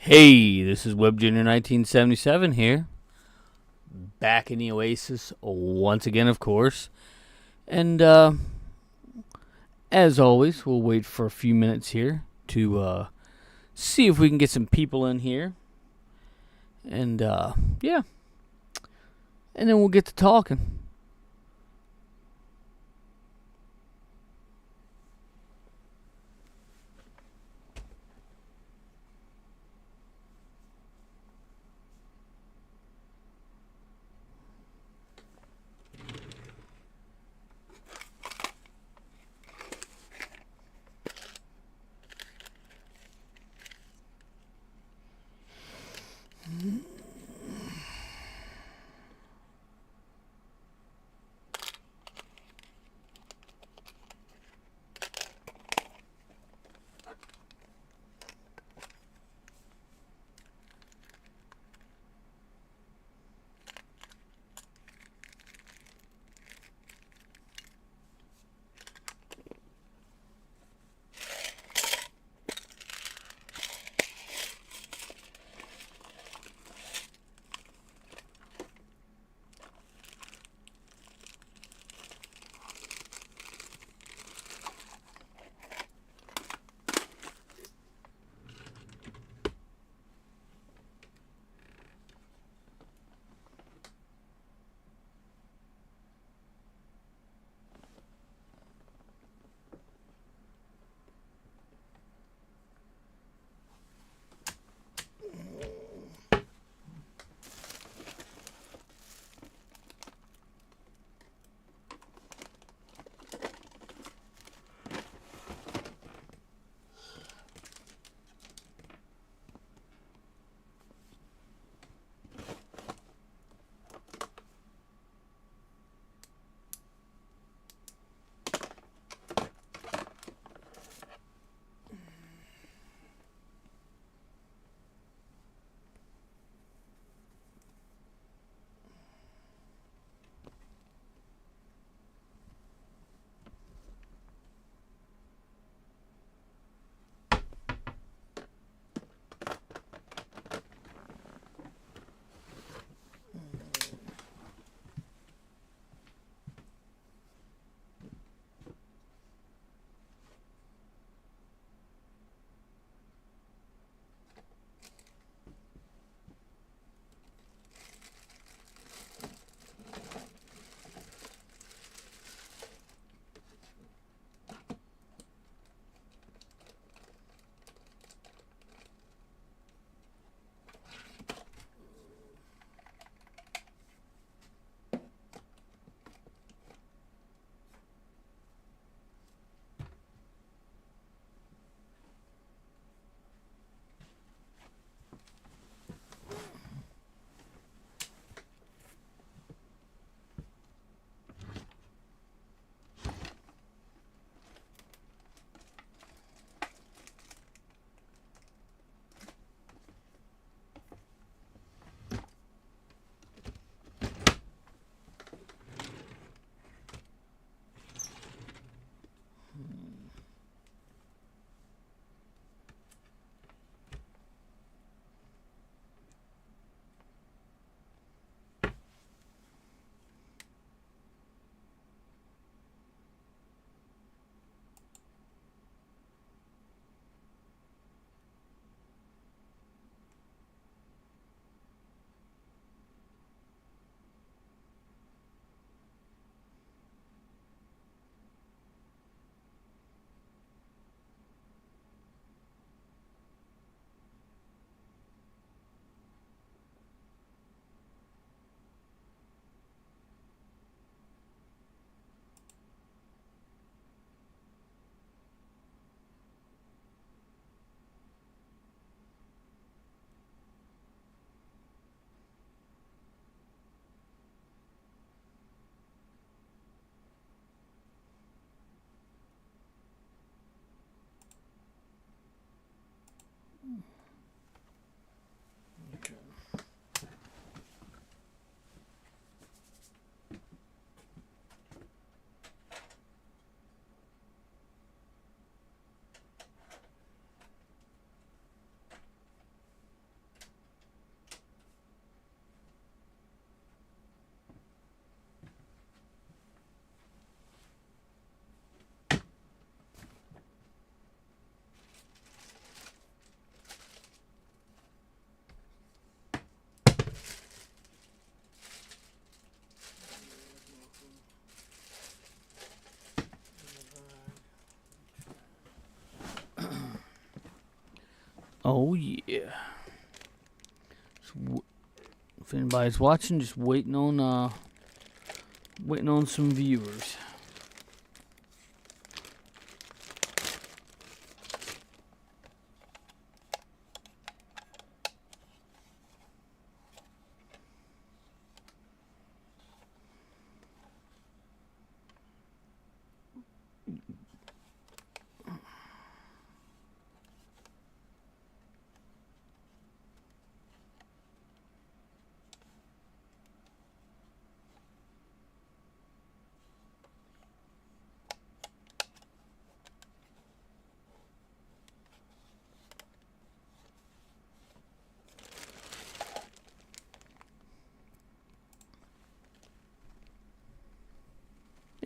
Hey, this is WebJunior1977 here. Back in the Oasis once again, of course. And as always, we'll wait for a few minutes here to see if we can get some people in here. And yeah. And then we'll get to talking. Oh yeah. If anybody's watching, just waiting on some viewers.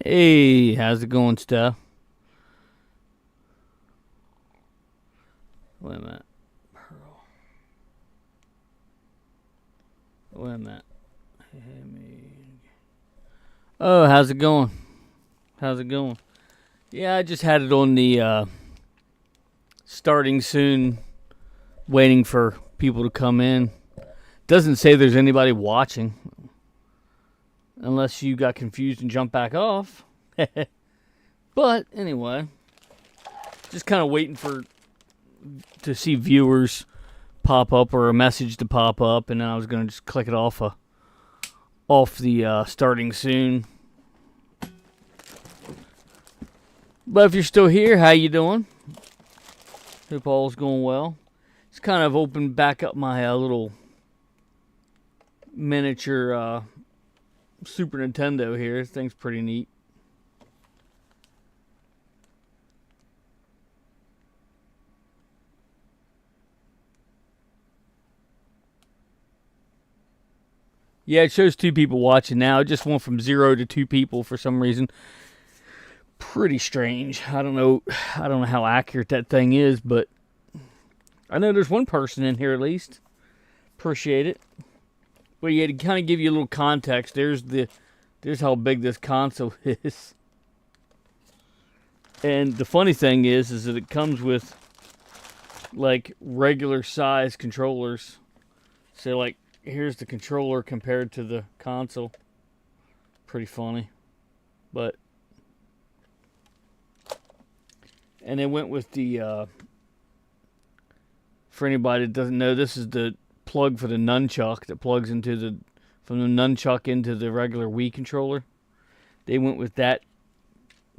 Hey, how's it going, Steph? Wait a minute. Pearl. Wait a minute. Oh, how's it going? How's it going? Yeah, I just had it on the starting soon, waiting for people to come in. Doesn't say there's anybody watching. Unless you got confused and jumped back off. But anyway, just kind of waiting to see viewers pop up or a message to pop up, and then I was gonna just click it off the starting soon. But if you're still here, how you doing? Hope all's going well. It's kind of opened back up my little miniature Super Nintendo here. This thing's pretty neat. Yeah, it shows 2 people watching now. It just went from 0 to 2 people for some reason. Pretty strange. I don't know how accurate that thing is, but I know there's 1 person in here at least. Appreciate it. But yeah, to kind of give you a little context, there's how big this console is. And the funny thing is that it comes with like regular size controllers. So like here's the controller compared to the console. Pretty funny. But and they went with the for anybody that doesn't know, this is the plug for the nunchuck that plugs from the nunchuck into the regular Wii controller. They went with that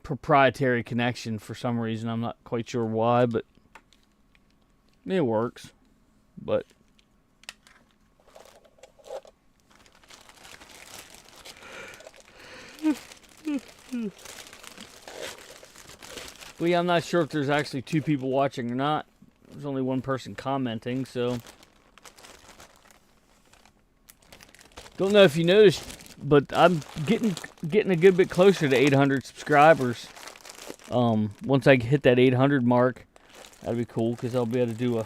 proprietary connection for some reason. I'm not quite sure why, but it works. But yeah, I'm not sure if there's actually 2 people watching or not. There's only 1 person commenting, so don't know if you noticed, but I'm getting a good bit closer to 800 subscribers. Once I hit that 800 mark, that'd be cool because I'll be able to do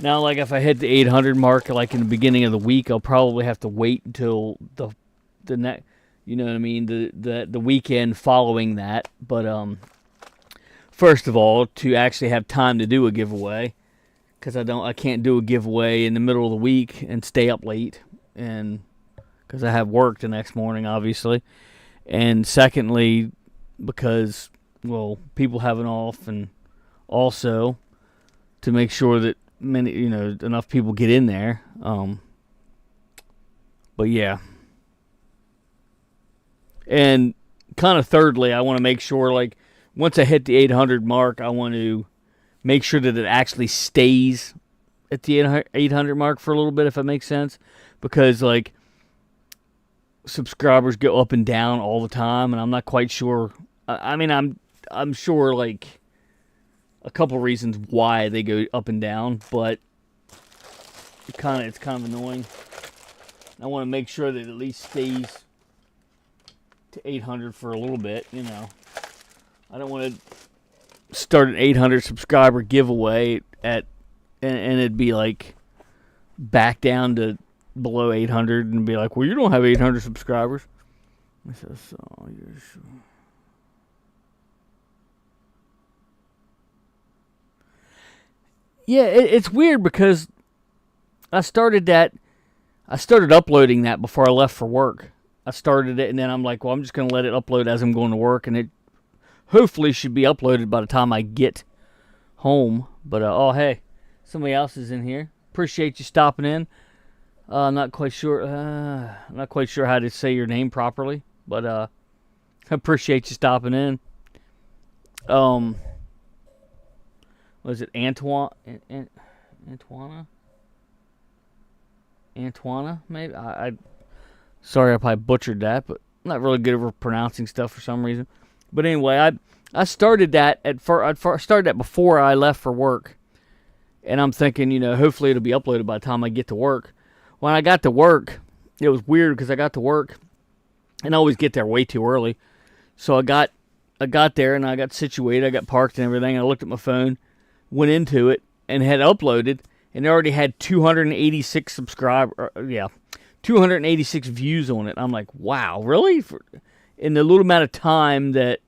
now, like if I hit the 800 mark, like in the beginning of the week, I'll probably have to wait until the next, you know what I mean, the weekend following that. But first of all, to actually have time to do a giveaway. Because I can't do a giveaway in the middle of the week and stay up late, and because I have work the next morning, obviously. And secondly, because people have an off, and also to make sure that enough people get in there. But yeah, and kind of thirdly, I want to make sure like once I hit the 800 mark, I want to make sure that it actually stays at the 800 mark for a little bit, if that makes sense. Because, like, subscribers go up and down all the time, and I'm not quite sure. I mean, I'm sure, like, a couple reasons why they go up and down, but it's kind of annoying. I want to make sure that it at least stays to 800 for a little bit, I don't want to start an 800 subscriber giveaway and it'd be like back down to below 800 and be like, well, you don't have 800 subscribers. I said, so you're sure. Yeah, it's weird because I started uploading that before I left for work. I started it, and then I'm like, well, I'm just going to let it upload as I'm going to work, and it hopefully should be uploaded by the time I get home. But, oh, hey, somebody else is in here. Appreciate you stopping in. I'm not quite sure how to say your name properly, but I appreciate you stopping in. Was it Antoine? Antoine, maybe? Sorry if I butchered that, but I'm not really good at pronouncing stuff for some reason. But anyway, I started that I started that before I left for work, and I'm thinking, hopefully it'll be uploaded by the time I get to work. When I got to work, it was weird because I got to work, and I always get there way too early. So I got there and I got situated, I got parked and everything. I looked at my phone, went into it, and had uploaded, and it already had 286 286 views on it. I'm like, wow, really? In the little amount of time that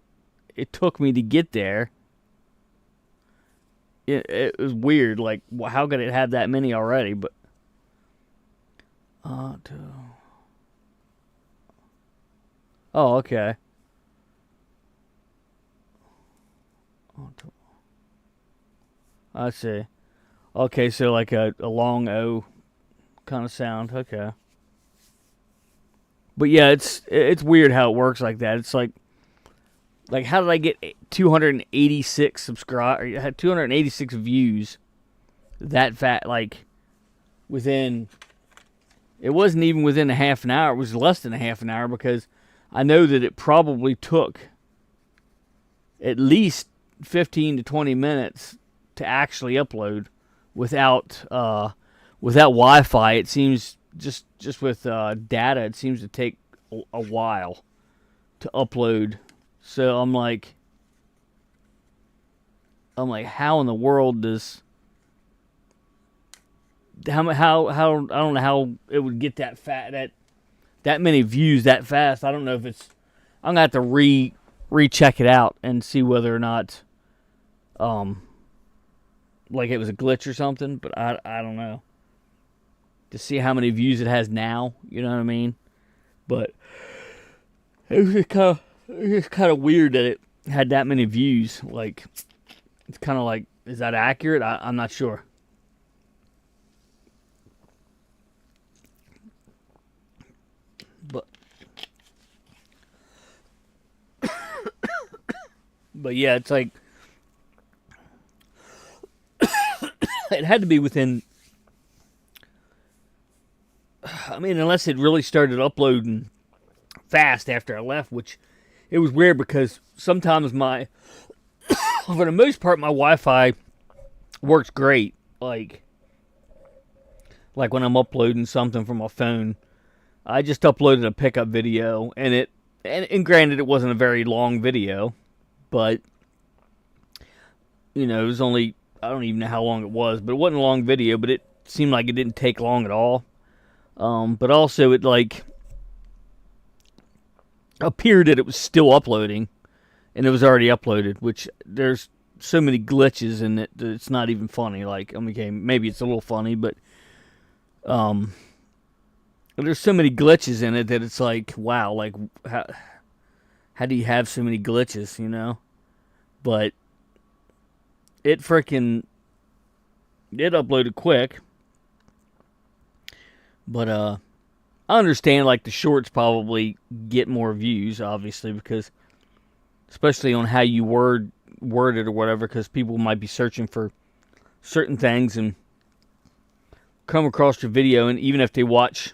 it took me to get there, it was weird. Like, how could it have that many already? But oh, okay. I see. Okay, so like a long O kind of sound. Okay. But yeah, it's weird how it works like that. It's like how did I get 286 subscribers, 286 views that fat, like within, it wasn't even within a half an hour, it was less than a half an hour, because I know that it probably took at least 15 to 20 minutes to actually upload without Wi-Fi. It seems just with data, it seems to take a while to upload. So I'm like, how in the world does how I don't know how it would get that that many views that fast. I don't know if it's, I'm gonna have to recheck it out and see whether or not like it was a glitch or something, but I don't know, to see how many views it has now, you know what I mean? But it was just kind of weird that it had that many views. Like, it's kind of like, is that accurate? I'm not sure. But yeah, it's like, it had to be within, I mean, unless it really started uploading fast after I left, which it was weird because sometimes for the most part, my Wi-Fi works great. Like when I'm uploading something from my phone, I just uploaded a pickup video, and granted, it wasn't a very long video, but it was only, I don't even know how long it was, but it wasn't a long video, but it seemed like it didn't take long at all. But also it like appeared that it was still uploading, and it was already uploaded, which there's so many glitches in it that it's not even funny. Like, I mean, maybe it's a little funny, but there's so many glitches in it that it's like, wow, like how do you have so many glitches, But it uploaded quick. But I understand, like, the shorts probably get more views, obviously, because especially on how you word it or whatever, because people might be searching for certain things and come across your video, and even if they watch,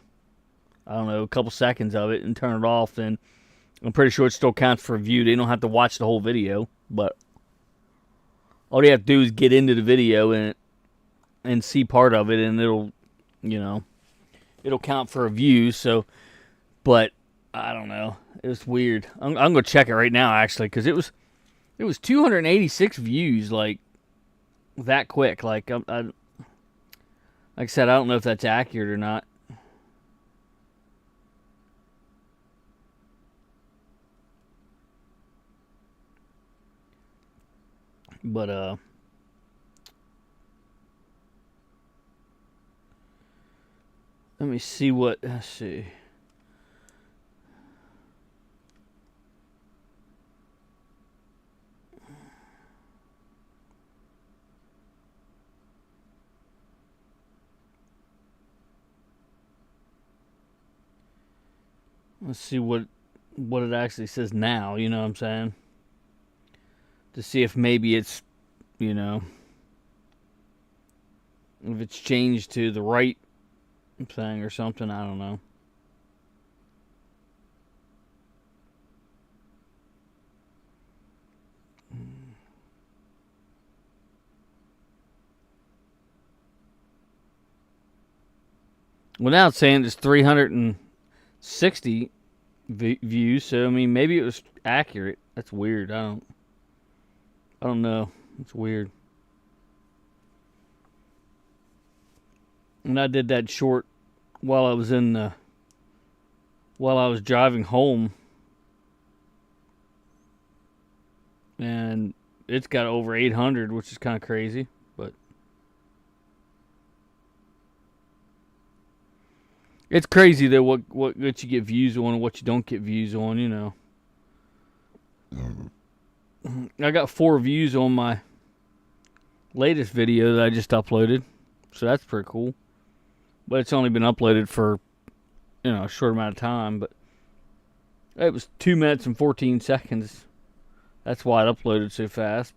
I don't know, a couple seconds of it and turn it off, then I'm pretty sure it still counts for a view. They don't have to watch the whole video, but all they have to do is get into the video and see part of it, and it'll count for a view. So, but I don't know. It was weird. I'm gonna check it right now, actually, because it was 286 views, like, that quick. Like, like I said, I don't know if that's accurate or not. But Let me see what. Let's see. Let's see what it actually says now, you know what I'm saying? To see if maybe it's, you know, if it's changed to the right thing or something, I don't know. Well, now it's saying it's 360 views, so I mean maybe it was accurate. That's weird. I don't know. It's weird. And I did that short while I was driving home, and it's got over 800, which is kind of crazy, but it's crazy though what you get views on and what you don't get views on, you know. I got 4 views on my latest video that I just uploaded, so that's pretty cool. But it's only been uploaded for, you know, a short amount of time. But it was 2 minutes and 14 seconds. That's why it uploaded so fast.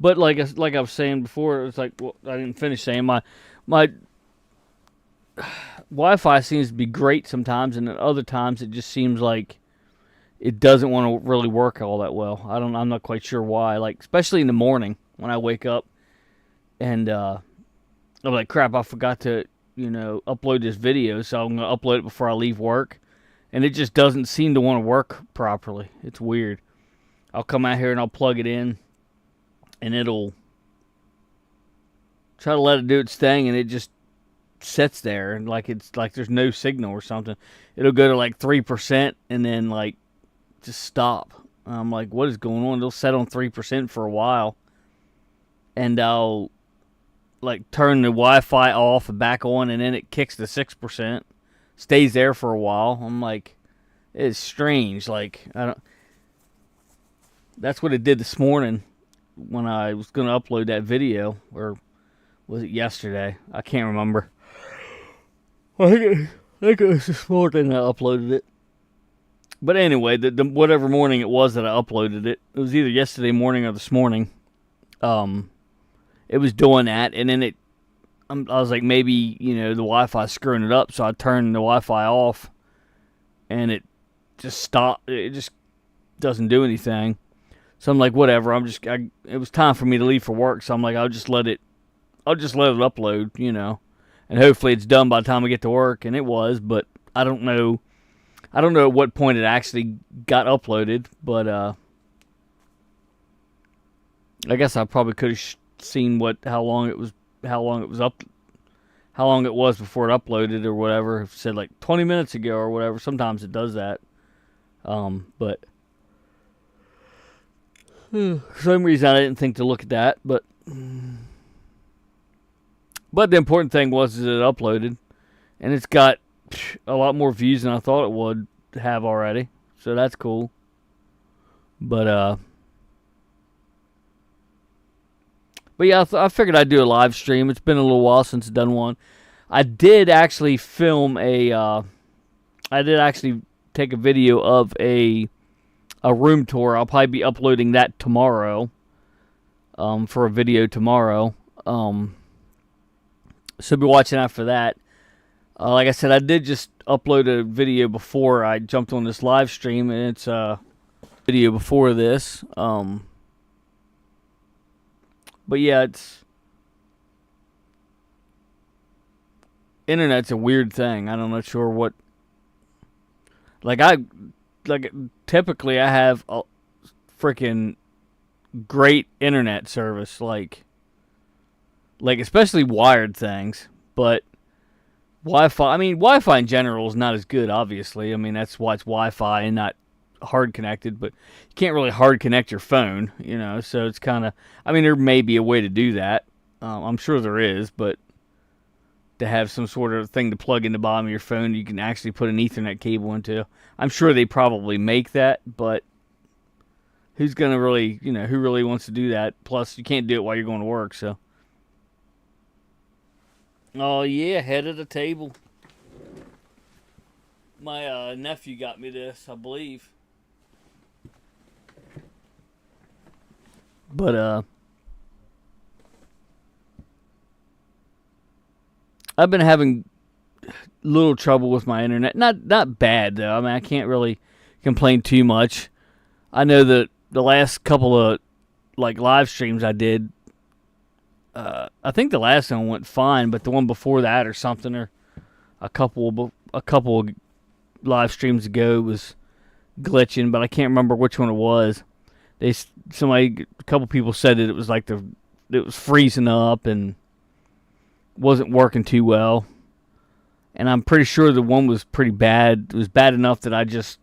But like I was saying before, it was like, well, I didn't finish saying my Wi-Fi seems to be great sometimes, and at other times it just seems like it doesn't want to really work all that well. I'm not quite sure why. Like, especially in the morning when I wake up. And I'm like, crap, I forgot to, you know, upload this video, so I'm going to upload it before I leave work. And it just doesn't seem to want to work properly. It's weird. I'll come out here and I'll plug it in, and it'll try to let it do its thing, and it just sits there, and like it's like there's no signal or something. It'll go to like 3% and then like just stop. I'm like, what is going on? It'll set on 3% for a while, and I'll like turn the Wi-Fi off and back on, and then it kicks to 6%, stays there for a while. I'm like, it's strange. Like, I don't. That's what it did this morning when I was going to upload that video, or was it yesterday? I can't remember. I think it was this morning I uploaded it. But anyway, the whatever morning it was that I uploaded it, it was either yesterday morning or this morning. It was doing that, and then I was like, maybe, you know, the Wi-Fi's screwing it up, so I turned the Wi-Fi off, and it just stopped. It just doesn't do anything. So I'm like, whatever. It was time for me to leave for work, so I'm like, I'll just let it upload, you know, and hopefully it's done by the time I get to work. And it was, but I don't know at what point it actually got uploaded, but I guess I probably could have seen how long it was before it uploaded or whatever. If it said like 20 minutes ago or whatever. Sometimes it does that. But for some reason I didn't think to look at that, but the important thing was that it uploaded, and it's got a lot more views than I thought it would have already. So that's cool. But yeah, I figured I'd do a live stream. It's been a little while since I've done one. I did actually film I did actually take a video of a room tour. I'll probably be uploading that tomorrow. For a video tomorrow. So be watching out for that. Like I said, I did just upload a video before I jumped on this live stream, and it's a video before this. But yeah, internet's a weird thing. I'm not sure what. Typically I have a freaking great internet service, like especially wired things, but Wi-Fi. I mean, Wi-Fi in general is not as good. Obviously, I mean that's why it's Wi-Fi and not hard connected. But you can't really hard connect your phone, you know. So it's kind of. I mean, there may be a way to do that. I'm sure there is, but I don't know. I don't know at what point it actually got uploaded. And it's got a lot more views than I thought it would have already. So that's cool. But to have some sort of thing to plug in the bottom of your phone you can actually put an Ethernet cable into. I'm sure they probably make that, but who's going to really, who really wants to do that? Plus, you can't do it while you're going to work, so. Oh, yeah, head of the table. My nephew got me this, I believe. But, I've been having little trouble with my internet. Not bad, though. I mean, I can't really complain too much. I know that the last couple of, live streams I did, I think the last one went fine, but the one before that or something, or a couple of live streams ago was glitching, but I can't remember which one it was. A couple people said that it was it was freezing up and wasn't working too well. And I'm pretty sure the one was pretty bad. It was bad enough that I just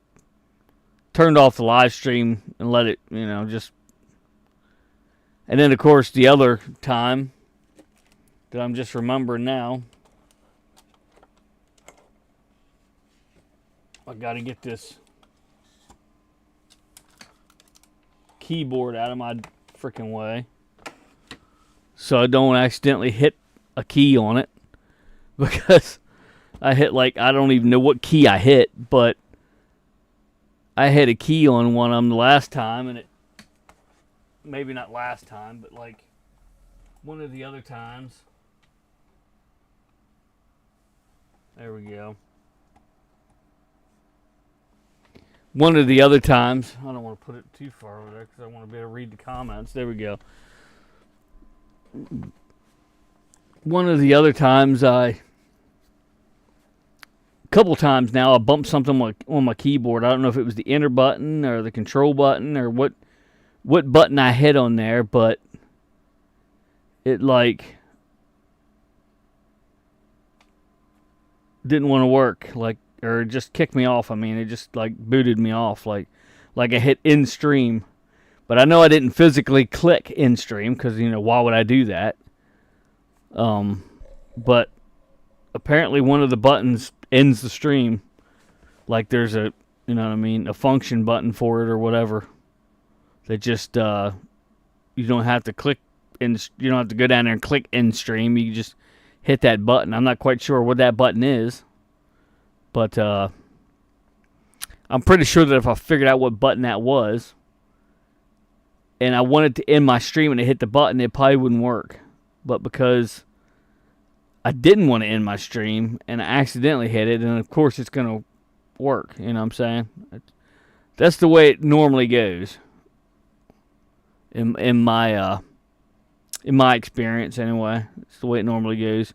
turned off the live stream and let it, just. And then, of course, the other time that I'm just remembering now, I got to get this keyboard out of my freaking way so I don't accidentally hit a key on it, because I hit I don't even know what key I hit, but I hit a key on one of them the last time, and it, maybe not last time, but one of the other times. There we go. One of the other times, I don't want to put it too far over there because I want to be able to read the comments. There we go. One of the other times, a couple times now, I bumped something on my keyboard. I don't know if it was the enter button or the control button or what button I hit on there, but it didn't want to work, or it just kicked me off. I mean, it just booted me off, like I hit in stream, but I know I didn't physically click in stream because why would I do that? But apparently one of the buttons ends the stream. There's a a function button for it or whatever. That just you don't have to click you don't have to go down there and click in stream. You just hit that button. I'm not quite sure what that button is, but I'm pretty sure that if I figured out what button that was, and I wanted to end my stream and it hit the button, it probably wouldn't work. But because I didn't want to end my stream and I accidentally hit it, and of course it's going to work. You know what I'm saying? That's the way it normally goes. In my experience, anyway, it's the way it normally goes.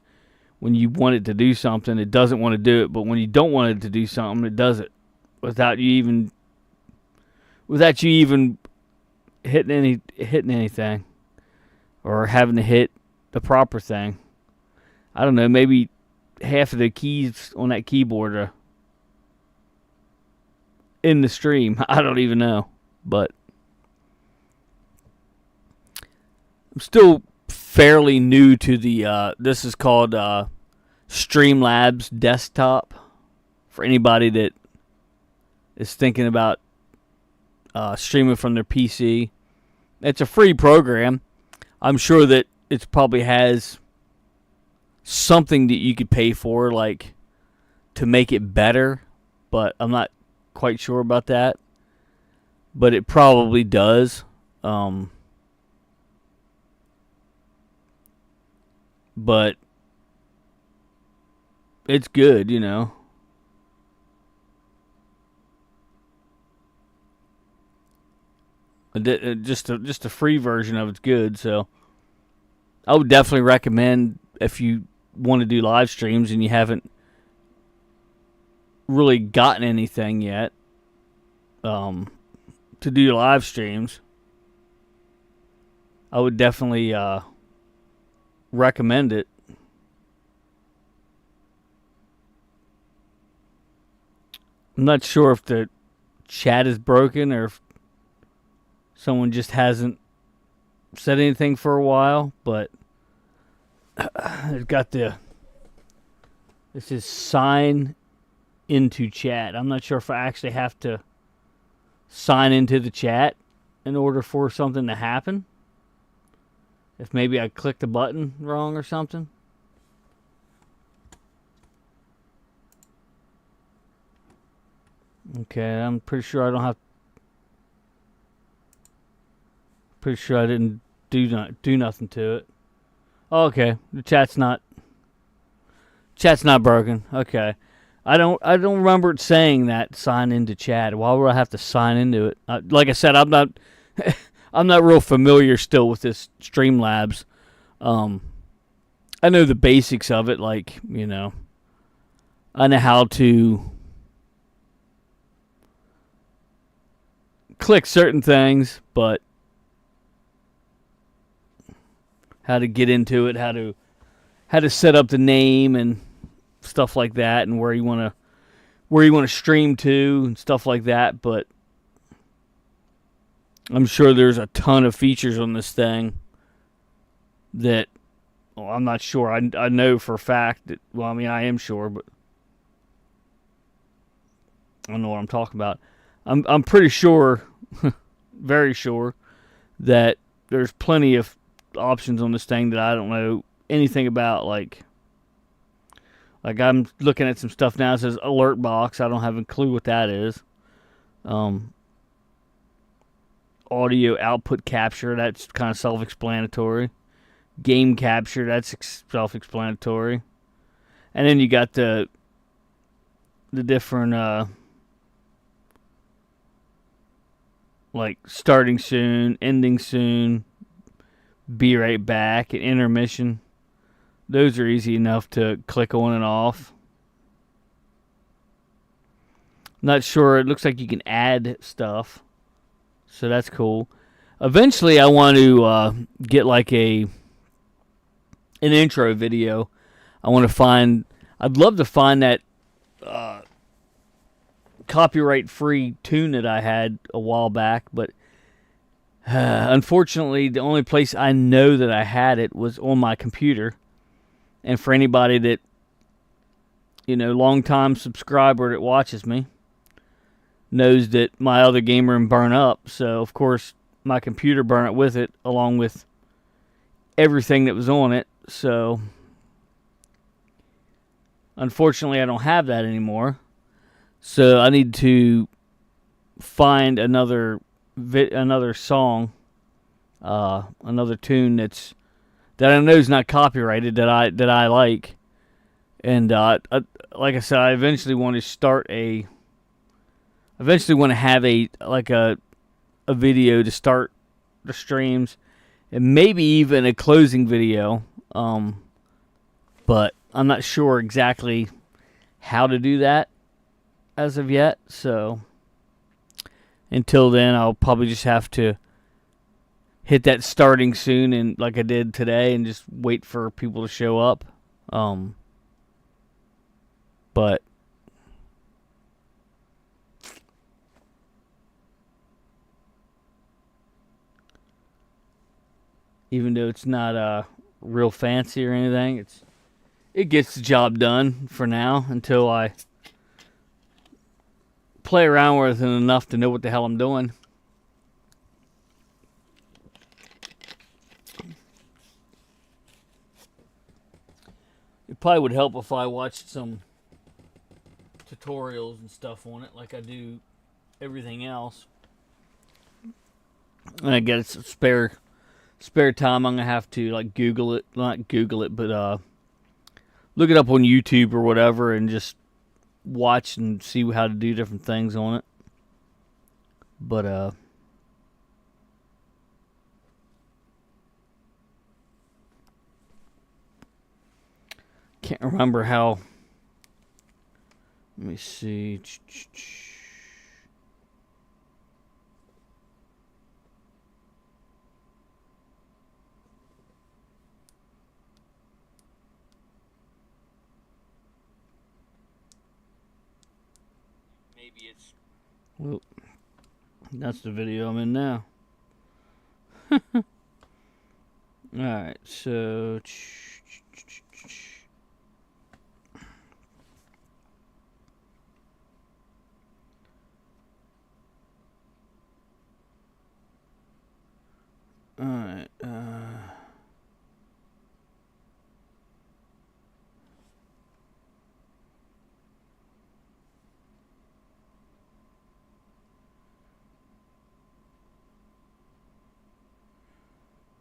When you want it to do something, it doesn't want to do it. But when you don't want it to do something, it does it without you even hitting anything or having to hit the proper thing. I don't know. Maybe half of the keys on that keyboard are in the stream. I don't even know, but I'm still fairly new to the, this is called Streamlabs Desktop, for anybody that is thinking about streaming from their PC. It's a free program. I'm sure that it probably has something that you could pay for, to make it better, but I'm not quite sure about that. But it probably does. But it's good, Just a free version of it's good, so I would definitely recommend, if you want to do live streams and you haven't really gotten anything yet, to do live streams, I would definitely recommend it. I'm not sure if the chat is broken or if someone just hasn't said anything for a while, but it's got the This is sign into chat. I'm not sure if I actually have to sign into the chat in order for something to happen. If maybe I clicked the button wrong or something. Okay, I'm pretty sure I don't have. Pretty sure I didn't do nothing to it. Oh, okay, the chat's not broken. Okay, I don't remember it saying that sign into chat. Why would I have to sign into it? Like I said, I'm not I'm not real familiar still with this Streamlabs. I know the basics of it, like, you know, I know how to click certain things, but how to get into it, how to set up the name and stuff like that, and where you want to stream to and stuff like that. But I'm sure there's a ton of features on this thing that, well, I'm not sure. I know for a fact that, well, I mean, I am sure, but I don't know what I'm talking about. I'm pretty sure, very sure, that there's plenty of options on this thing that I don't know anything about. Like I'm looking at some stuff now. It says alert box. I don't have a clue what that is. Audio output capture. That's kind of self-explanatory. Game capture. That's self-explanatory. And then you got the different like starting soon, ending soon, be right back, and intermission. Those are easy enough to click on and off. Not sure. It looks like you can add stuff, so that's cool. Eventually, I want to get like an intro video. I'd love to find that copyright-free tune that I had a while back, but unfortunately, the only place I know that I had it was on my computer. And for anybody that, you know, long-time subscriber that watches me, knows that my other game room burned up. So, of course, my computer burned it with it, along with everything that was on it. So, unfortunately, I don't have that anymore. So, I need to find another song, another tune that I know is not copyrighted, that I like, and like I said, I eventually want to have a video to start the streams, and maybe even a closing video, but I'm not sure exactly how to do that as of yet. So until then, I'll probably just have to hit that starting soon, and like I did today, and just wait for people to show up. But even though it's not real fancy or anything, it gets the job done for now until I play around with it enough to know what the hell I'm doing. It probably would help if I watched some tutorials and stuff on it, like I do everything else. And I get spare time, I'm gonna have to like Google it, not Google it, but look it up on YouTube or whatever, and just watch and see how to do different things on it. But can't remember how. Let me see. Maybe it's. Well, that's the video I'm in now. Alright, so.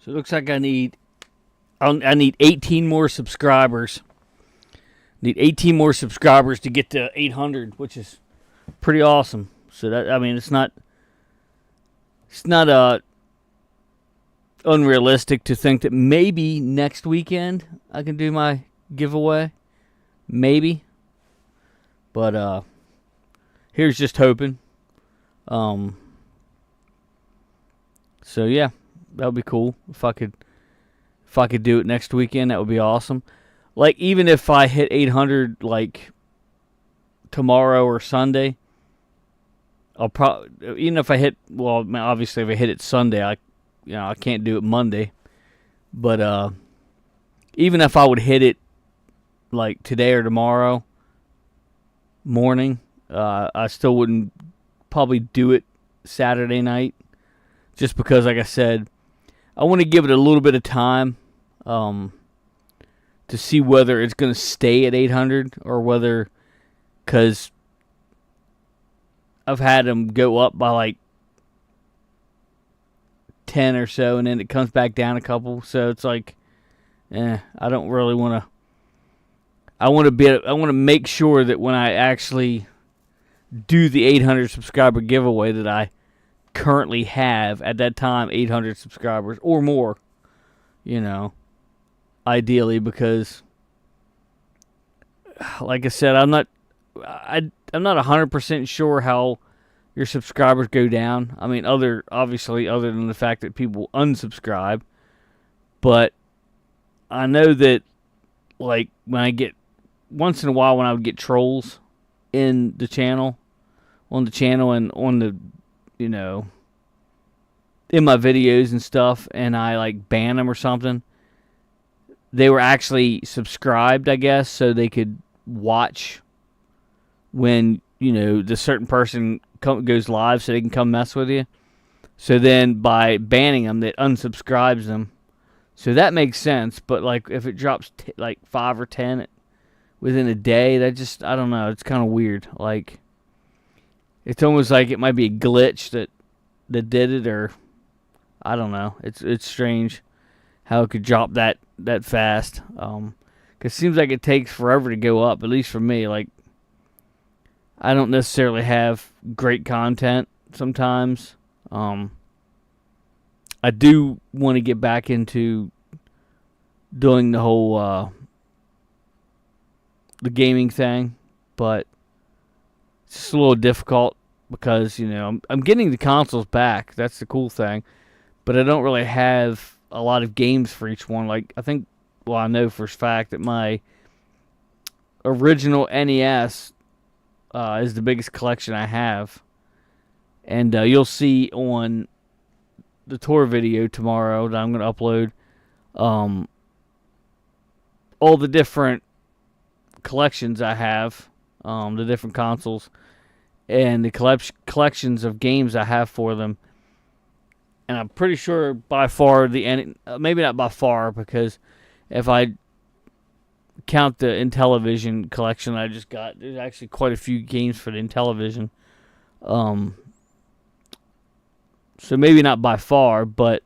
So it looks like I need 18 more subscribers. Need 18 more subscribers to get to 800, which is pretty awesome. So that, I mean, it's not unrealistic to think that maybe next weekend I can do my giveaway. Maybe. But here's just hoping. So yeah, that would be cool if I could do it next weekend. That would be awesome. Like, even if I hit 800 like tomorrow or Sunday, I'll probably, even if I hit, well, obviously if I hit it Sunday, I can't do it Monday. But even if I would hit it like today or tomorrow morning, I still wouldn't probably do it Saturday night, just because, like I said, I want to give it a little bit of time to see whether it's going to stay at 800 or whether, because I've had them go up by like 10 or so, and then it comes back down a couple. So it's like, I don't really want to. I want to make sure that when I actually do the 800 subscriber giveaway that I currently have at that time 800 subscribers or more, ideally, because like I said, I'm not 100% sure how your subscribers go down. I mean, other than the fact that people unsubscribe, but I know that, like, when I get once in a while when I would get trolls on the channel and on the, in my videos and stuff, and I like ban them or something, they were actually subscribed, I guess, so they could watch when, the certain person goes live, so they can come mess with you. So then by banning them, that unsubscribes them. So that makes sense, but like if it drops like 5 or 10 within a day, that just, I don't know, it's kind of weird. Like, it's almost like it might be a glitch that did it, or I don't know. It's strange how it could drop that fast. 'Cause it seems like it takes forever to go up, at least for me. Like, I don't necessarily have great content sometimes. I do want to get back into doing the whole the gaming thing, but it's just a little difficult because, I'm getting the consoles back. That's the cool thing. But I don't really have a lot of games for each one. Like, I know for a fact that my original NES is the biggest collection I have. And you'll see on the tour video tomorrow that I'm going to upload all the different collections I have, the different consoles, and the collections of games I have for them. And I'm pretty sure by far maybe not by far, because if I count the Intellivision collection I just got, there's actually quite a few games for the Intellivision. So maybe not by far, but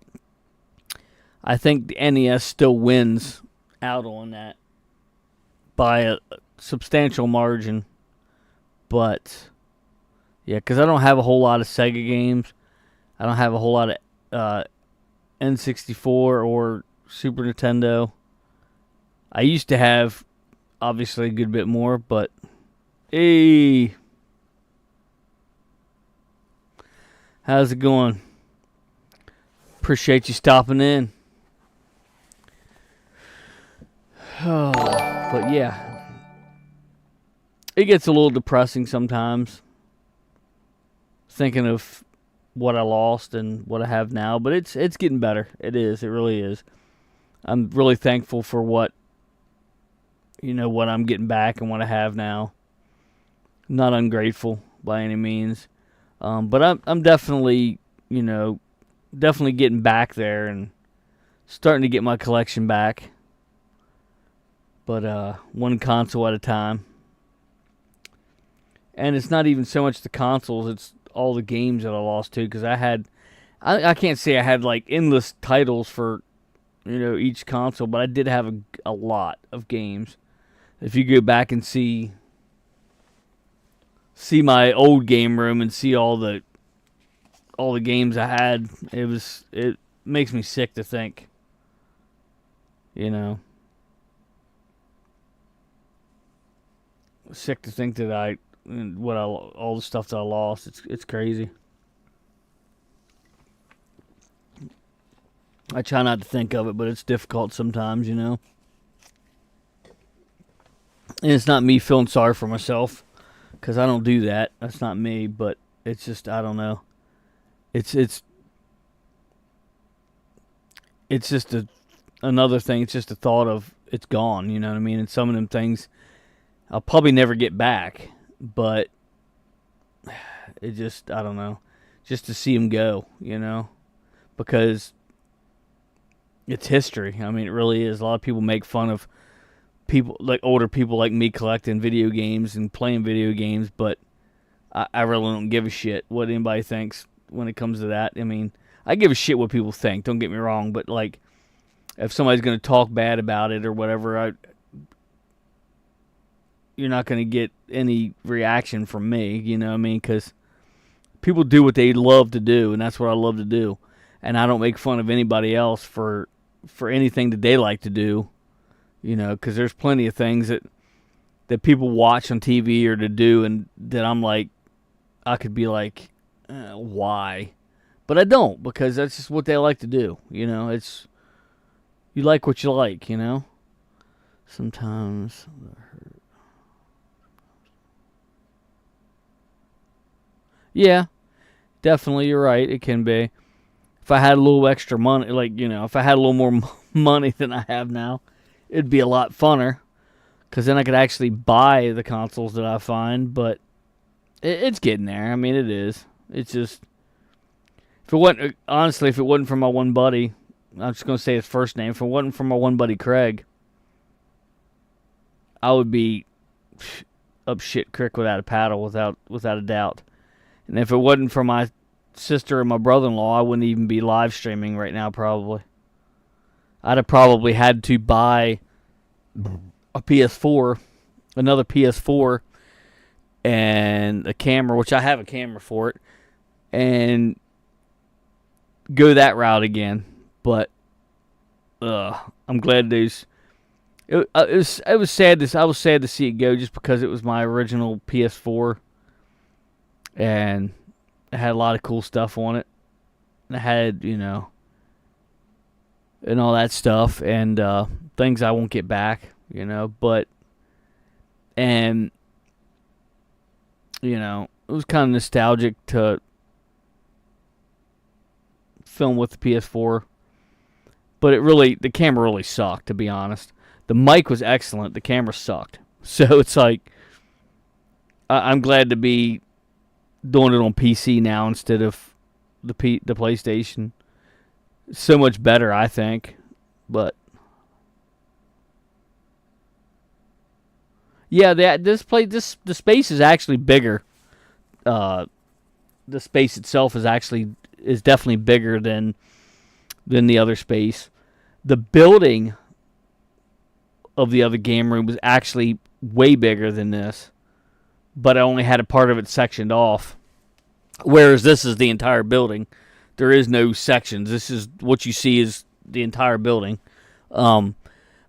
I think the NES still wins out on that by a substantial margin. But yeah, because I don't have a whole lot of Sega games. I don't have a whole lot of N64 or Super Nintendo. I used to have, obviously, a good bit more, but hey, how's it going? Appreciate you stopping in. Oh, but yeah, it gets a little depressing sometimes, thinking of what I lost and what I have now, but it's getting better. It really is. I'm really thankful for what I'm getting back and what I have now. I'm not ungrateful by any means, but I'm definitely getting back there and starting to get my collection back. But one console at a time. And it's not even so much the consoles, it's all the games that I lost too, because I I can't say I had like endless titles for, each console, but I did have a lot of games. If you go back and see my old game room and see all the games I had, it makes me sick to think. Sick to think that all the stuff that I lost. It's crazy. I try not to think of it, but it's difficult sometimes, And it's not me feeling sorry for myself, because I don't do that. That's not me, but it's just, I don't know. It's just another thing. It's just a thought of it's gone, you know what I mean? And some of them things I'll probably never get back, but it just, I don't know. Just to see them go, because it's history. I mean, it really is. A lot of people make fun of people, like older people like me, collecting video games and playing video games, but I really don't give a shit what anybody thinks when it comes to that. I mean, I give a shit what people think, don't get me wrong, but like, if somebody's going to talk bad about it or whatever, you're not going to get any reaction from me, you know what I mean? Because people do what they love to do, and that's what I love to do. And I don't make fun of anybody else for anything that they like to do, because there's plenty of things that people watch on TV or to do, and that I'm like, I could be like, why? But I don't, because that's just what they like to do, It's, you like what you like, Sometimes. Yeah, definitely, you're right. It can be. If I had a little extra money, if I had a little more money than I have now, it'd be a lot funner, because then I could actually buy the consoles that I find, but it's getting there. I mean, it is. It's just, if it wasn't for my one buddy, I'm just going to say his first name, if it wasn't for my one buddy Craig, I would be up shit creek without a paddle, without a doubt. And if it wasn't for my sister and my brother-in-law, I wouldn't even be live streaming right now, probably. I'd have probably had to buy a PS4, another PS4, and a camera, which I have a camera for it, and go that route again. But I'm glad it was sad. I was sad to see it go, just because it was my original PS4. And it had a lot of cool stuff on it. And it had, and all that stuff. And things I won't get back, But, and, it was kind of nostalgic to film with the PS4. But the camera really sucked, to be honest. The mic was excellent. The camera sucked. So it's like, I'm glad to be doing it on PC now instead of the PlayStation. So much better, I think. But yeah, the space is actually bigger. The space itself is definitely bigger than the other space. The building of the other game room was actually way bigger than this, but I only had a part of it sectioned off. Whereas this is the entire building. There is no sections. This is what you see is the entire building. Like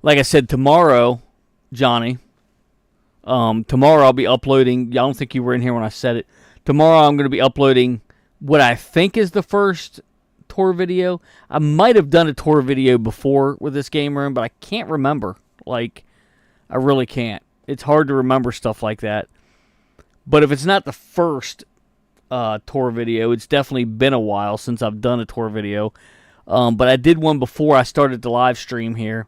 I said, tomorrow, Johnny, tomorrow I'll be uploading. I don't think you were in here when I said it. Tomorrow I'm going to be uploading what I think is the first tour video. I might have done a tour video before with this game room, but I can't remember. I really can't. It's hard to remember stuff like that. But if it's not the first tour video, it's definitely been a while since I've done a tour video. But I did one before I started the live stream here.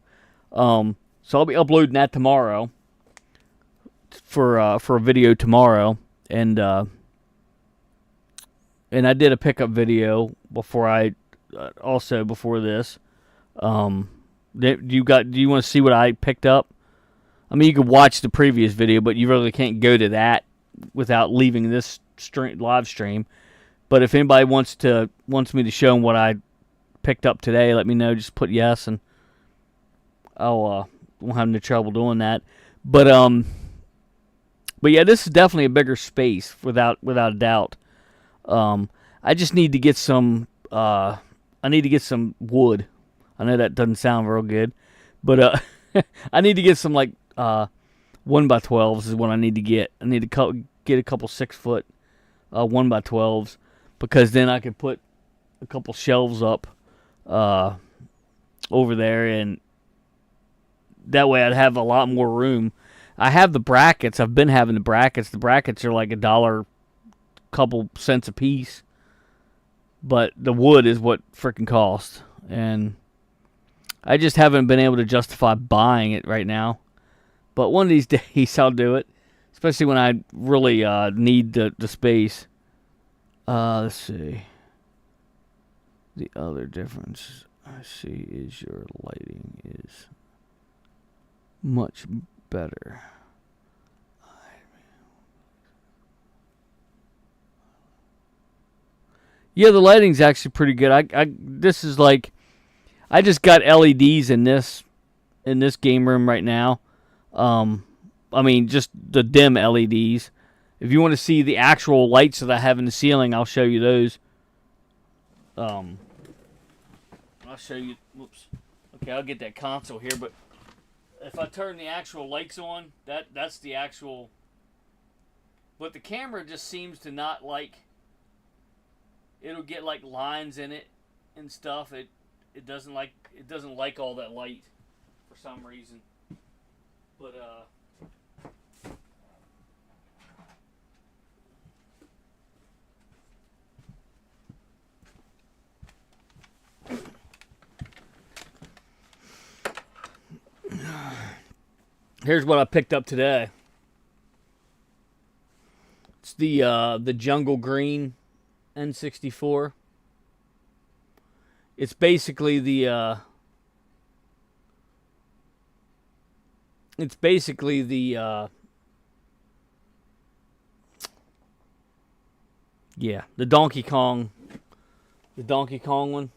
So I'll be uploading that tomorrow for a video tomorrow. And I did a pickup video before this. Do you want to see what I picked up? I mean, you could watch the previous video, but you really can't go to that without leaving this live stream. But if anybody wants me to show them what I picked up today, let me know. Just put yes, and I'll won't have no trouble doing that. But yeah, this is definitely a bigger space without a doubt. I just need to get some. I need to get some wood. I know that doesn't sound real good, but I need to get some like 1x12s is what I need to get. I need to get a couple 6-foot 1x12s, because then I could put a couple shelves up over there, and that way I'd have a lot more room. I have the brackets. I've been having the brackets. The brackets are like $1, couple cents a piece. But the wood is what freaking costs. And I just haven't been able to justify buying it right now. But one of these days I'll do it. Especially when I really need the space. Let's see. The other difference I see is your lighting is much better. Yeah, the lighting's actually pretty good. This is like, I just got LEDs in this game room right now. I mean, just the dim LEDs. If you want to see the actual lights that I have in the ceiling, I'll show you those. I'll show you. Whoops. Okay, I'll get that console here, but if I turn the actual lights on, that's the actual. But the camera just seems to not like. It'll get like lines in it and stuff. It doesn't like all that light for some reason. But here's what I picked up today. It's the jungle green N64. It's basically the the Donkey Kong one,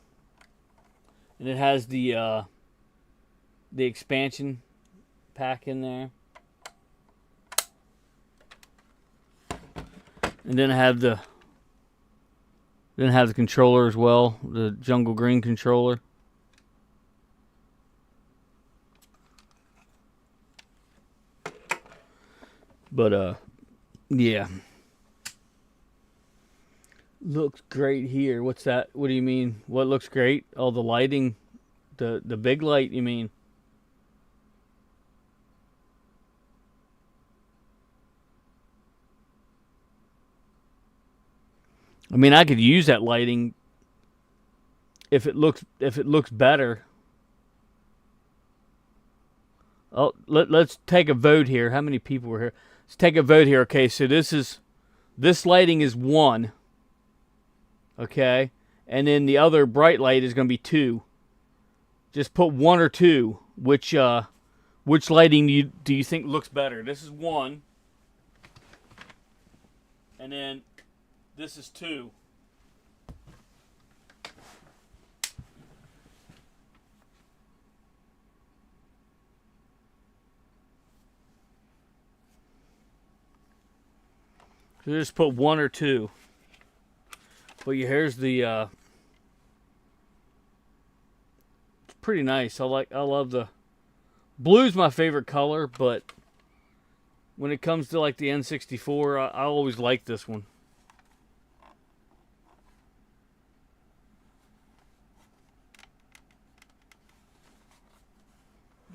and it has the expansion pack in there, and then I have the controller as well, the jungle green controller. But yeah, looks great here. What's that? What do you mean? What looks great? Oh, the lighting, the big light. You mean? I mean, I could use that lighting if it looks better. Oh, let's take a vote here. How many people were here? Let's take a vote here. Okay, so this lighting is 1. Okay, and then the other bright light is going to be 2. Just put 1 or 2. Which lighting do you think looks better? This is 1, and then this is 2. So just put 1 or 2. But yeah, here's the. It's pretty nice. I love the blue's my favorite color, but when it comes to like the N64, I always like this one.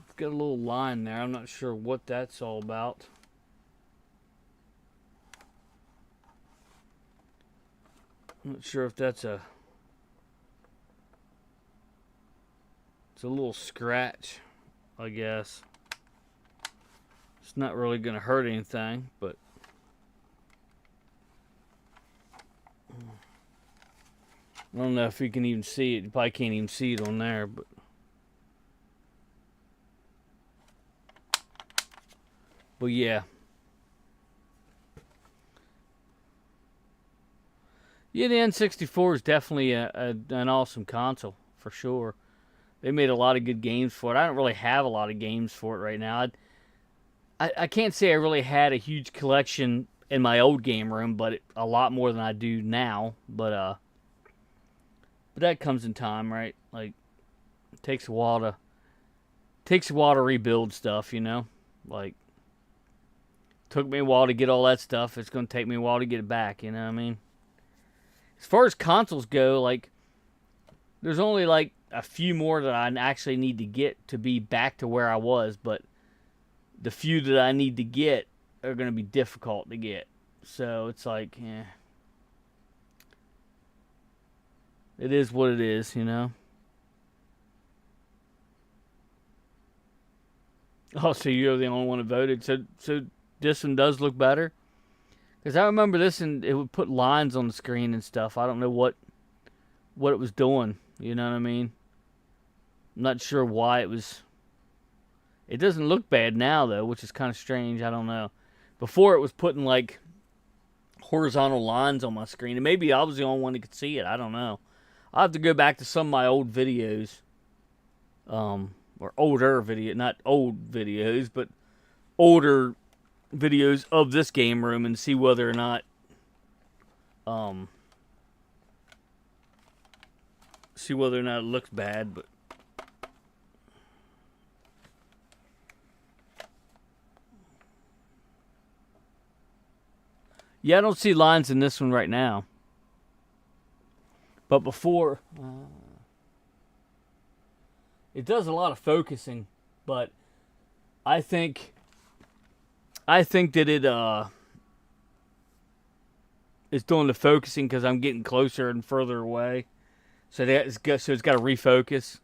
It's got a little line there. I'm not sure what that's all about. I'm not sure if that's it's a little scratch, I guess. It's not really going to hurt anything, but I don't know if you can even see it. You probably can't even see it on there, but yeah. Yeah, the N64 is definitely an awesome console, for sure. They made a lot of good games for it. I don't really have a lot of games for it right now. I can't say I really had a huge collection in my old game room, but a lot more than I do now. But that comes in time, right? Like, it takes a while to rebuild stuff, you know? Like, took me a while to get all that stuff. It's going to take me a while to get it back, you know what I mean? As far as consoles go, like, there's only like a few more that I actually need to get to be back to where I was, but the few that I need to get are going to be difficult to get. So it's like, it is what it is, you know? Oh, so you're the only one that voted. So this one does look better? Because I remember this, and it would put lines on the screen and stuff. I don't know what it was doing. You know what I mean? I'm not sure why it was. It doesn't look bad now, though, which is kind of strange. I don't know. Before, it was putting, like, horizontal lines on my screen. And maybe I was the only one that could see it. I don't know. I'll have to go back to some of my old videos. Or older video. Not old videos, but older videos of this game room and see whether or not it looks bad. But yeah, I don't see lines in this one right now, but before it does a lot of focusing. But I think that it is doing the focusing because I'm getting closer and further away. So it's got to refocus.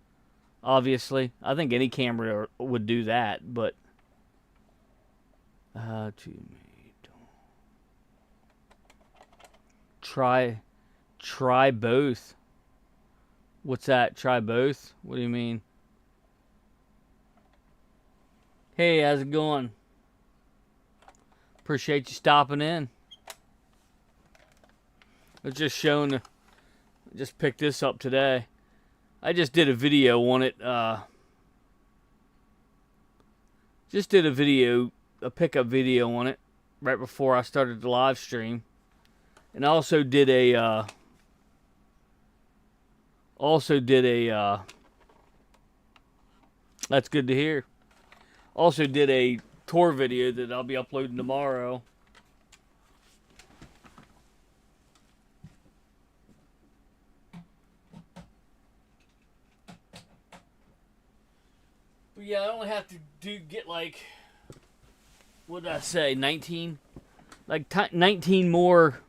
Obviously, I think any camera would do that. But try both. What's that? Try both? What do you mean? Hey, how's it going? Appreciate you stopping in. I was just showing. Just picked this up today. I just did a video on it. Just did a pickup video on it right before I started the live stream, and I also did a. That's good to hear. Also did a tour video that I'll be uploading tomorrow. But yeah, I only have to get like, what did I say, 19? Like 19 more.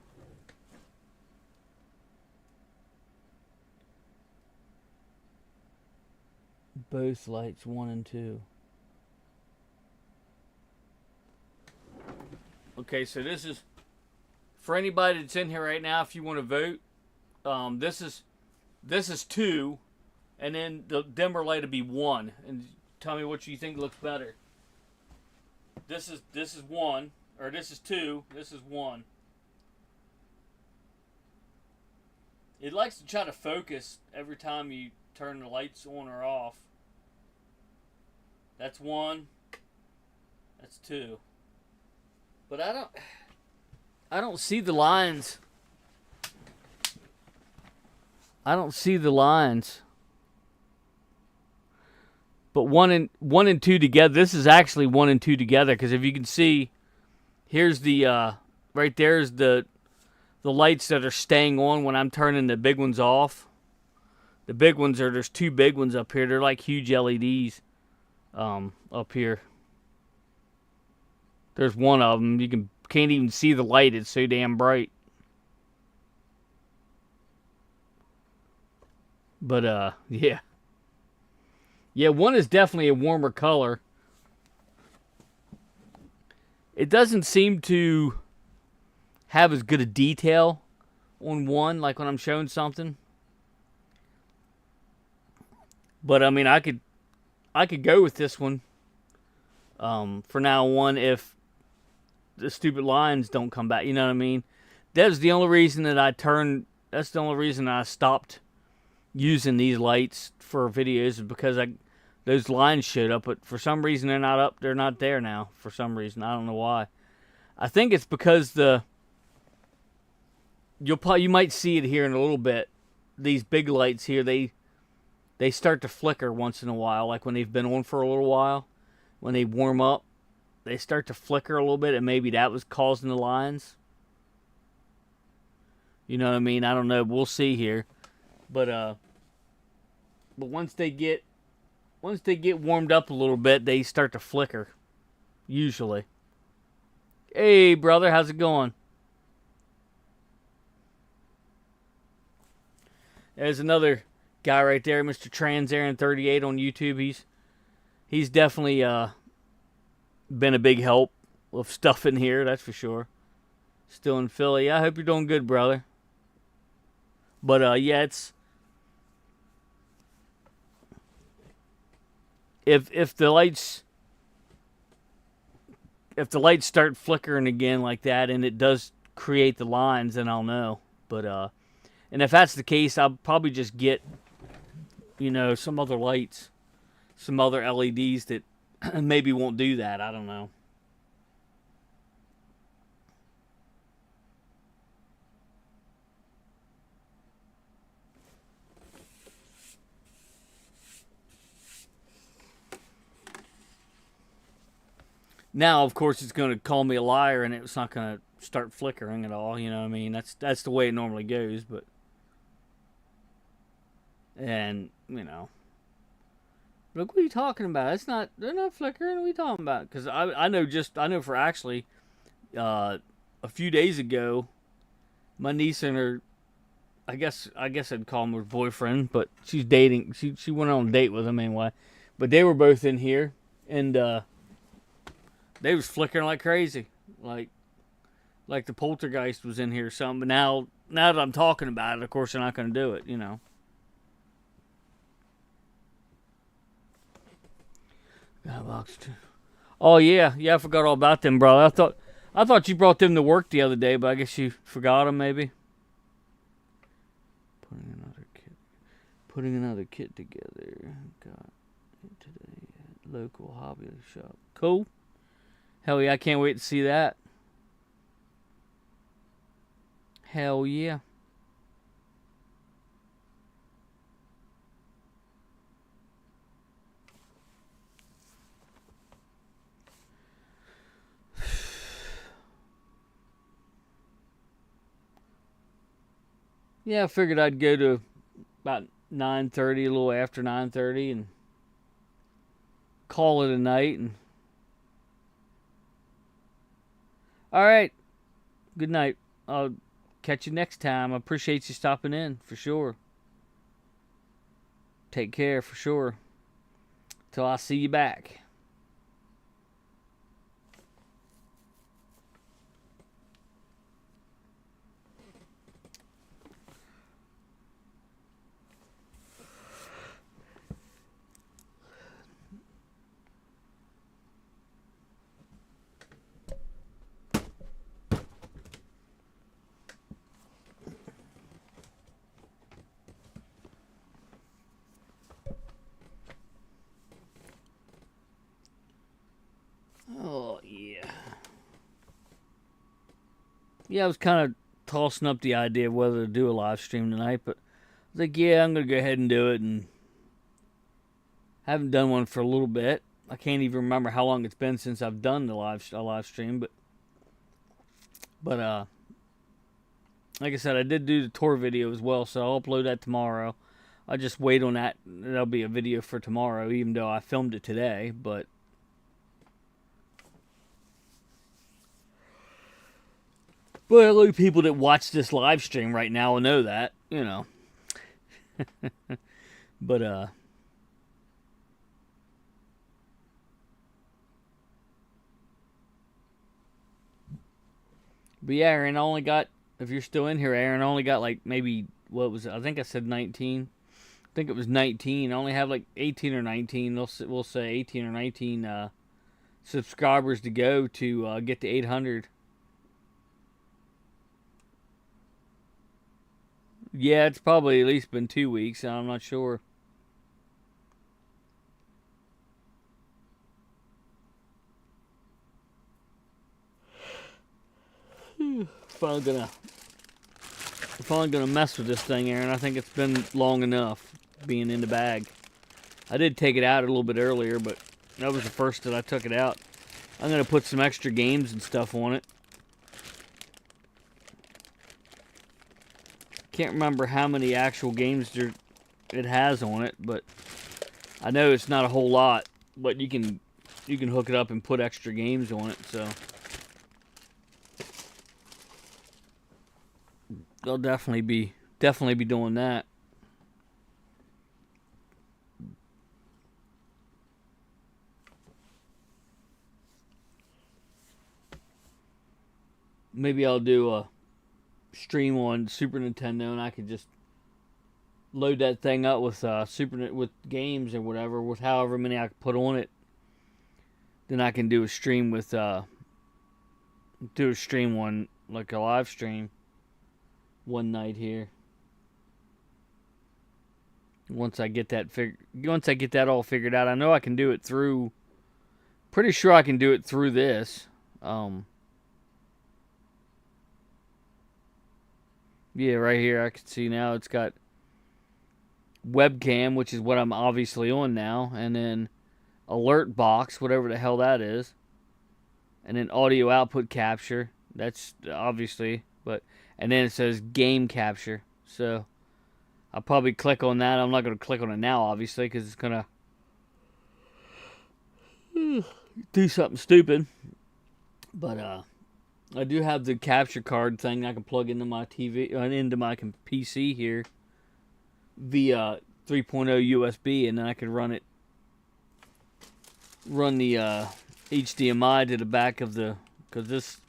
Both lights 1 and 2. Okay, so this is for anybody that's in here right now. If you want to vote, this is 2, and then the dimmer light will be 1. And tell me what you think looks better. This is 1, or this is 2. This is 1. It likes to try to focus every time you turn the lights on or off. That's 1. That's 2. But I don't see the lines. I don't see the lines. But 1 and 2 together. This is actually 1 and 2 together, because if you can see, here's the right there's the lights that are staying on when I'm turning the big ones off. The big ones there's 2 big ones up here. They're like huge LEDs up here. There's one of them. You can't even see the light. It's so damn bright. But yeah. Yeah, 1 is definitely a warmer color. It doesn't seem to have as good a detail on 1, like when I'm showing something. But I mean, I could go with this one for now on if the stupid lines don't come back. You know what I mean? That's the only reason that I turned That's the only reason I stopped using these lights for videos, is because those lines showed up, but for some reason they're not up. They're not there now. For some reason, I don't know why. I think it's because you might see it here in a little bit. These big lights here, they start to flicker once in a while, like when they've been on for a little while. When they warm up, they start to flicker a little bit, and maybe that was causing the lines. You know what I mean? I don't know. We'll see here. But once they get warmed up a little bit, they start to flicker. Usually. Hey, brother, how's it going? There's another guy right there, Mr. transaaron38 on YouTube. He's definitely been a big help with stuff in here, that's for sure. Still in Philly. I hope you're doing good, brother. But yeah, it's if the lights start flickering again like that, and it does create the lines, then I'll know. But and if that's the case, I'll probably just get, some other lights, some other LEDs that maybe won't do that. I don't know. Now, of course, it's going to call me a liar, and it's not going to start flickering at all. You know what I mean? That's the way it normally goes. But, and look, what are you talking about? They're not flickering. What are you talking about? Because I know for actually, a few days ago, my niece and her, I guess I'd call him her boyfriend, but she's dating. She went on a date with him anyway. But they were both in here, and they was flickering like crazy, like the poltergeist was in here or something. But now that I'm talking about it, of course they're not going to do it, Oh yeah, I forgot all about them, brother. I thought you brought them to work the other day, but I guess you forgot them maybe. Putting another kit together. Got it today at local hobby shop. Cool. Hell yeah, I can't wait to see that. Hell yeah. Yeah, I figured I'd go to about 9:30, a little after 9:30, and call it a night. And all right, good night. I'll catch you next time. I appreciate you stopping in, for sure. Take care, for sure. Till I see you back. Oh, yeah. Yeah, I was kind of tossing up the idea of whether to do a live stream tonight, but I was like, yeah, I'm going to go ahead and do it, and haven't done one for a little bit. I can't even remember how long it's been since I've done a live stream, but like I said, I did do the tour video as well, so I'll upload that tomorrow. I'll just wait on that. That'll be a video for tomorrow, even though I filmed it today, but a lot of people that watch this live stream right now will know that, But yeah, Aaron, I only got, if you're still in here, Aaron, I only got like maybe, what was it? I think I said 19. I think it was 19. I only have like 18 or 19. We'll say 18 or 19 subscribers to go to get to 800. Yeah, it's probably at least been 2 weeks. I'm not sure. Finally gonna mess with this thing, Aaron. I think it's been long enough being in the bag. I did take it out a little bit earlier, but that was the first that I took it out. I'm gonna put some extra games and stuff on it. Can't remember how many actual games it has on it, but I know it's not a whole lot. But you can hook it up and put extra games on it. So I'll definitely be doing that. Maybe I'll do a stream on Super Nintendo, and I could just load that thing up with with games or whatever, with however many I can put on it. Then I can do a stream with one, like a live stream one night here. Once I get that all figured out, I know I can do it through. Pretty sure I can do it through this. Yeah, right here I can see now it's got webcam, which is what I'm obviously on now, and then alert box, whatever the hell that is, and then audio output capture. That's obviously, and then it says game capture. So I'll probably click on that. I'm not going to click on it now, obviously, because it's going to do something stupid. But I do have the capture card thing I can plug into my TV, into my PC here via 3.0 USB, and then I can run the HDMI to the back of because this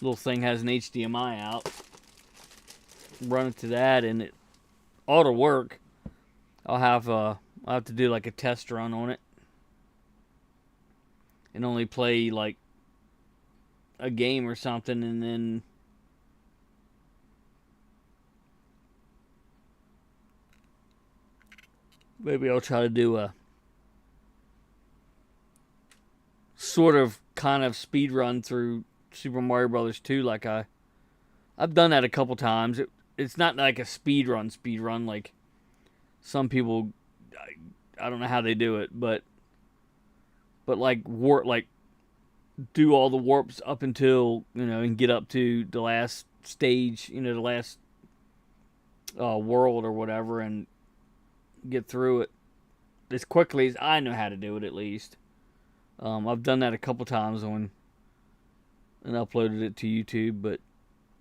little thing has an HDMI out. Run it to that, and it ought to work. I'll have to do like a test run on it, and only play like a game or something, and then maybe I'll try to do a sort of kind of speed run through Super Mario Brothers 2. Like I've done that a couple times. It's not like a speed run like some people. I don't know how they do it, but like do all the warps up until, and get up to the last stage, the last world or whatever, and get through it as quickly as I know how to do it, at least. I've done that a couple times and uploaded it to YouTube, but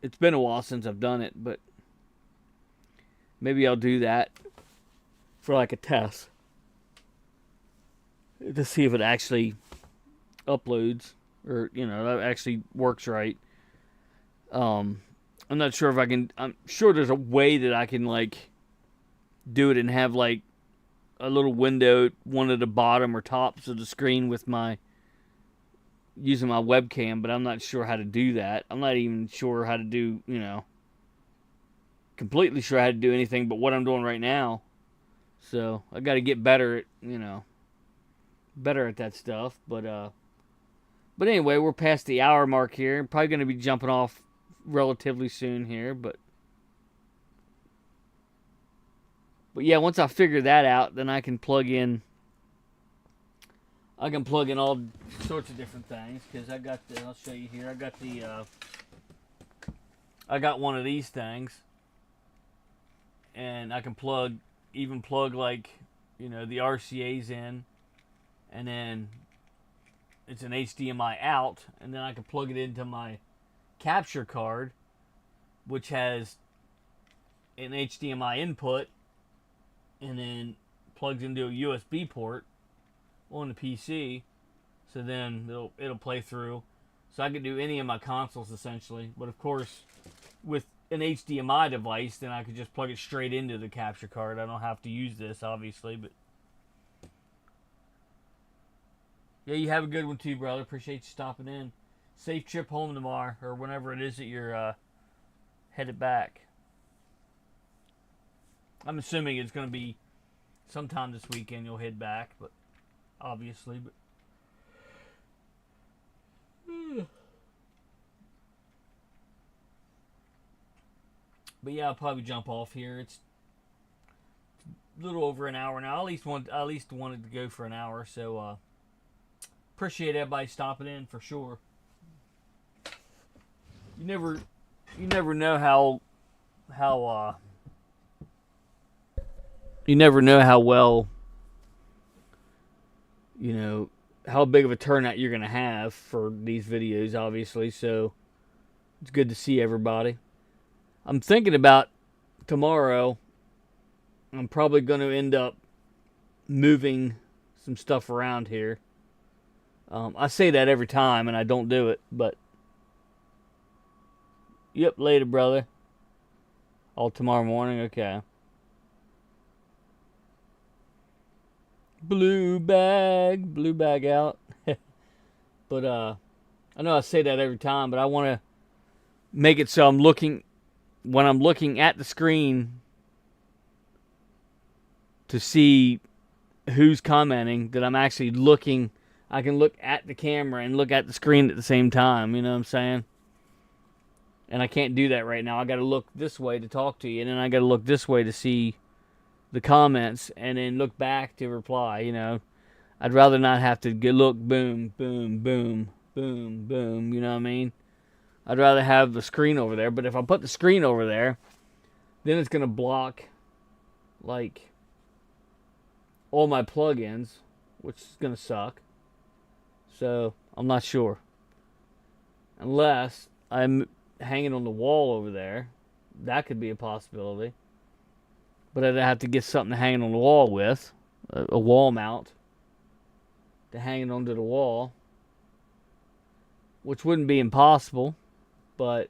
it's been a while since I've done it. But maybe I'll do that for like a test to see if it actually uploads, or that actually works right. I'm not sure if I can. I'm sure there's a way that I can like do it and have like a little window at one of the bottom or tops of the screen with using my webcam, but I'm not sure how to do that. I'm not even sure how to do, completely sure how to do anything but what I'm doing right now. So I got to get better at, better at that stuff. But anyway, we're past the hour mark here. I'm probably going to be jumping off relatively soon here, but yeah, once I figure that out, then I can plug in all sorts of different things, because I'll show you here. I got one of these things, and I can plug like, the RCA's in, and then it's an HDMI out, and then I can plug it into my capture card, which has an HDMI input, and then plugs into a USB port on the PC, so then it'll play through. So I could do any of my consoles essentially, but of course with an HDMI device, then I could just plug it straight into the capture card. I don't have to use this, obviously, but yeah, you have a good one too, brother. Appreciate you stopping in. Safe trip home tomorrow, or whenever it is that you're headed back. I'm assuming it's going to be sometime this weekend you'll head back, but obviously. But yeah, I'll probably jump off here. It's a little over an hour now. I at least wanted to go for an hour, so appreciate everybody stopping in for sure. You never know how you never know how well, you know, how big of a turnout you're going to have for these videos, obviously. So it's good to see everybody. I'm thinking about tomorrow. I'm probably going to end up moving some stuff around here. I say that every time and I don't do it, but yep, later, brother. All tomorrow morning, okay. Blue bag out. But I know I say that every time, but I want to make it so when I'm looking at the screen to see who's commenting, that I'm actually looking. I can look at the camera and look at the screen at the same time. You know what I'm saying? And I can't do that right now. I got to look this way to talk to you, and then I got to look this way to see the comments, and then look back to reply. You know, I'd rather not have to look boom, boom, boom, boom, boom. You know what I mean? I'd rather have the screen over there. But if I put the screen over there, then it's gonna block like all my plugins, which is gonna suck. So I'm not sure, unless I'm hanging on the wall over there. That could be a possibility. But I'd have to get something to hang on the wall with, a wall mount to hang it onto the wall, which wouldn't be impossible, but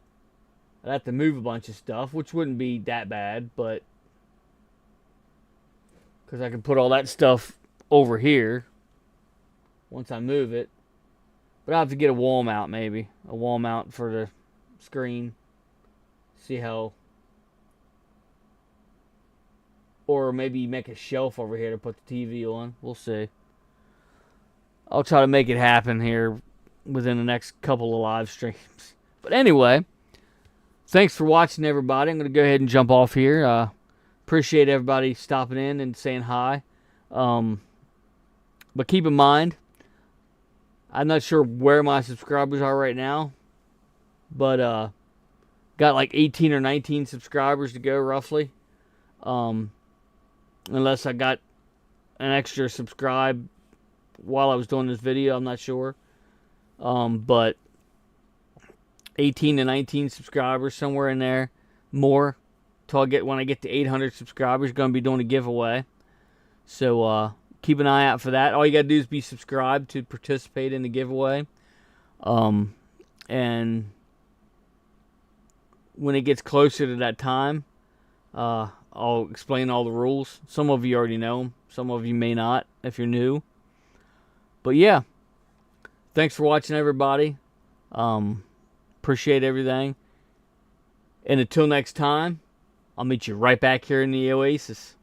I'd have to move a bunch of stuff, which wouldn't be that bad, but because I can put all that stuff over here once I move it. But I'll have to get a wall mount, maybe. A wall mount for the screen. See how... Or maybe make a shelf over here to put the TV on. We'll see. I'll try to make it happen here within the next couple of live streams. But anyway, thanks for watching, everybody. I'm going to go ahead and jump off here. Appreciate everybody stopping in and saying hi. But keep in mind, I'm not sure where my subscribers are right now. But got like 18 or 19 subscribers to go, roughly. Unless I got an extra subscribe while I was doing this video, I'm not sure. But 18 to 19 subscribers, somewhere in there. More. When I get to 800 subscribers, going to be doing a giveaway. So keep an eye out for that. All you got to do is be subscribed to participate in the giveaway. And when it gets closer to that time, I'll explain all the rules. Some of you already know them. Some of you may not if you're new. But yeah, thanks for watching, everybody. Appreciate everything. And until next time, I'll meet you right back here in the Oasis.